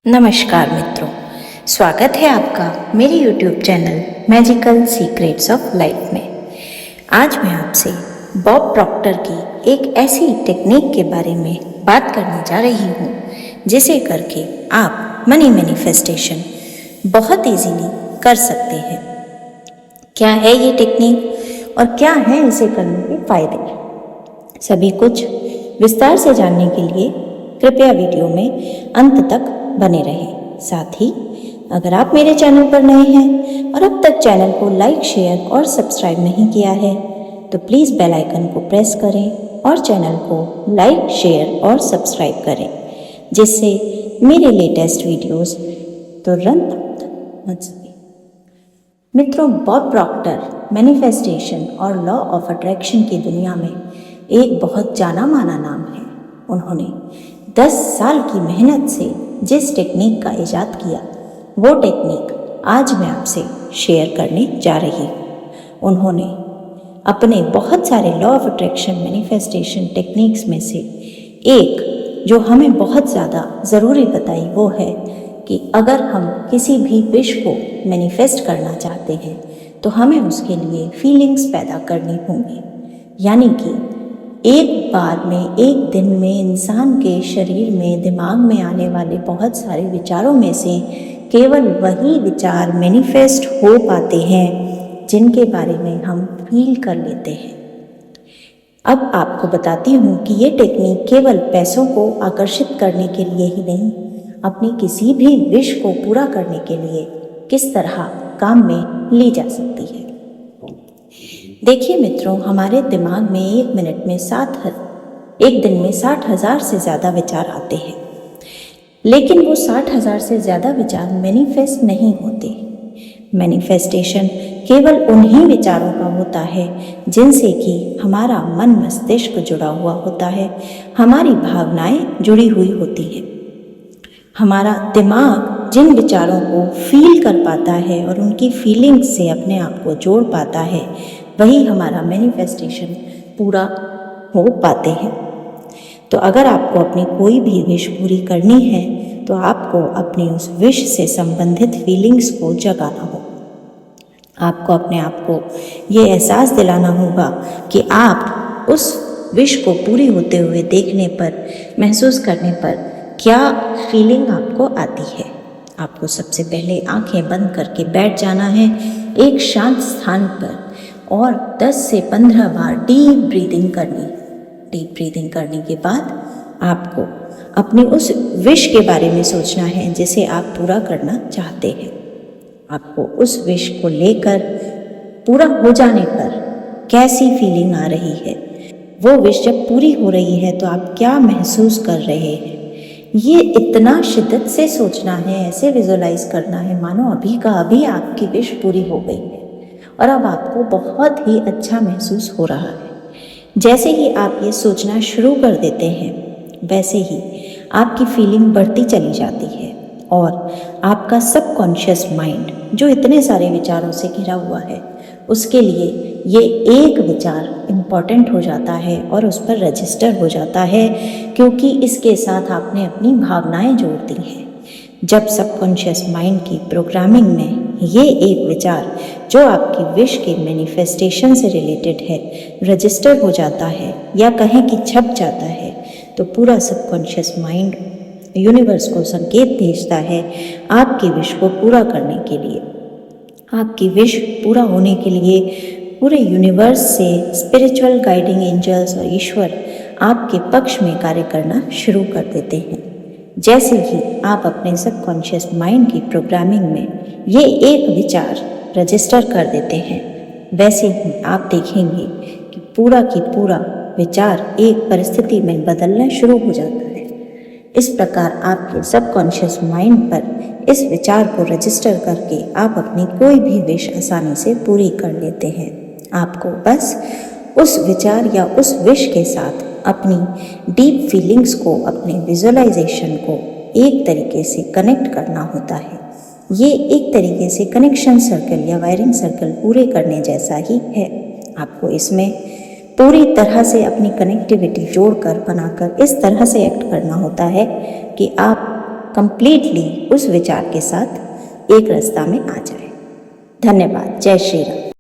नमस्कार मित्रों, स्वागत है आपका मेरे YouTube channel magical secrets of life में। आज मैं आपसे बॉब प्रॉक्टर की एक ऐसी टेक्निक के बारे में बात करने जा रही हूँ जिसे करके आप मनी मैनिफेस्टेशन बहुत इजीली कर सकते हैं। क्या है ये टेक्निक और क्या है इसे करने के फायदे, सभी कुछ विस्तार से जानने के लिए कृपया वीडियो में अंत तक बने रहें। साथ ही अगर आप मेरे चैनल पर नए हैं और अब तक चैनल को लाइक, शेयर और सब्सक्राइब नहीं किया है तो प्लीज़ बेल आइकन को प्रेस करें और चैनल को लाइक, शेयर और सब्सक्राइब करें, जिससे मेरे लेटेस्ट वीडियोस तुरंत आप तक पहुंच सके। मित्रों, बॉब प्रॉक्टर मैनिफेस्टेशन और लॉ ऑफ अट्रैक्शन की दुनिया में एक बहुत जाना माना नाम है। उन्होंने 10 साल की मेहनत से जिस टेक्निक का इजाद किया, वो टेक्निक आज मैं आपसे शेयर करने जा रही हूँ। उन्होंने अपने बहुत सारे law of attraction manifestation techniques में से एक जो हमें बहुत ज़्यादा ज़रूरी बताई, वो है कि अगर हम किसी भी विश को मैनिफेस्ट करना चाहते हैं तो हमें उसके लिए फीलिंग्स पैदा करनी होंगी। यानी कि एक बार में, एक दिन में इंसान के शरीर में, दिमाग में आने वाले बहुत सारे विचारों में से केवल वही विचार मैनिफेस्ट हो पाते हैं जिनके बारे में हम फील कर लेते हैं। अब आपको बताती हूँ कि ये टेक्निक केवल पैसों को आकर्षित करने के लिए ही नहीं, अपनी किसी भी विश को पूरा करने के लिए किस तरह काम में ली जा सकती है। देखिए मित्रों, हमारे दिमाग में एक दिन में 60,000 से ज़्यादा विचार आते हैं, लेकिन वो 60,000 से ज़्यादा विचार मैनिफेस्ट नहीं होते। मैनिफेस्टेशन केवल उन्हीं विचारों का होता है जिनसे कि हमारा मन मस्तिष्क जुड़ा हुआ होता है, हमारी भावनाएं जुड़ी हुई होती हैं। हमारा दिमाग जिन विचारों को फील कर पाता है और उनकी फीलिंग्स से अपने आप को जोड़ पाता है, वही हमारा मैनिफेस्टेशन पूरा हो पाते हैं। तो अगर आपको अपनी कोई भी विश पूरी करनी है तो आपको अपनी उस विश से संबंधित फीलिंग्स को जगाना होगा। आपको अपने आप को ये एहसास दिलाना होगा कि आप उस विश को पूरी होते हुए देखने पर, महसूस करने पर क्या फीलिंग आपको आती है। आपको सबसे पहले आंखें बंद करके बैठ जाना है एक शांत स्थान पर और 10 से 15 बार डीप ब्रीदिंग करनी। डीप ब्रीदिंग करने के बाद आपको अपनी उस विश के बारे में सोचना है जिसे आप पूरा करना चाहते हैं। आपको उस विश को लेकर पूरा हो जाने पर कैसी फीलिंग आ रही है, वो विश जब पूरी हो रही है तो आप क्या महसूस कर रहे हैं, ये इतना शिद्दत से सोचना है, ऐसे विजुलाइज करना है मानो अभी का अभी आपकी विश पूरी हो गई है और अब आपको बहुत ही अच्छा महसूस हो रहा है। जैसे ही आप ये सोचना शुरू कर देते हैं, वैसे ही आपकी फीलिंग बढ़ती चली जाती है और आपका सबकॉन्शियस माइंड, जो इतने सारे विचारों से घिरा हुआ है, उसके लिए ये एक विचार इम्पॉर्टेंट हो जाता है और उस पर रजिस्टर हो जाता है, क्योंकि इसके साथ आपने अपनी भावनाएं जोड़ दी हैं। जब सबकॉन्शियस माइंड की प्रोग्रामिंग में ये एक विचार जो आपकी विश के मैनिफेस्टेशन से रिलेटेड है रजिस्टर हो जाता है, या कहें कि छप जाता है, तो पूरा सबकॉन्शियस माइंड यूनिवर्स को संकेत भेजता है आपकी विश को पूरा करने के लिए। आपकी विश पूरा होने के लिए पूरे यूनिवर्स से स्पिरिचुअल गाइडिंग एंजल्स और ईश्वर आपके पक्ष में कार्य करना शुरू कर देते हैं। जैसे ही आप अपने सबकॉन्शियस माइंड की प्रोग्रामिंग में ये एक विचार रजिस्टर कर देते हैं, वैसे ही आप देखेंगे कि पूरा की पूरा विचार एक परिस्थिति में बदलना शुरू हो जाता है। इस प्रकार आपके सबकॉन्शियस माइंड पर इस विचार को रजिस्टर करके आप अपनी कोई भी विश आसानी से पूरी कर लेते हैं। आपको बस उस विचार या उस विश के साथ अपनी डीप फीलिंग्स को, अपने विजुअलाइजेशन को एक तरीके से कनेक्ट करना होता है। ये एक तरीके से कनेक्शन सर्कल या वायरिंग सर्कल पूरे करने जैसा ही है। आपको इसमें पूरी तरह से अपनी कनेक्टिविटी जोड़कर, बनाकर इस तरह से एक्ट करना होता है कि आप कंप्लीटली उस विचार के साथ एक रास्ता में आ जाए। धन्यवाद। जय श्री राम।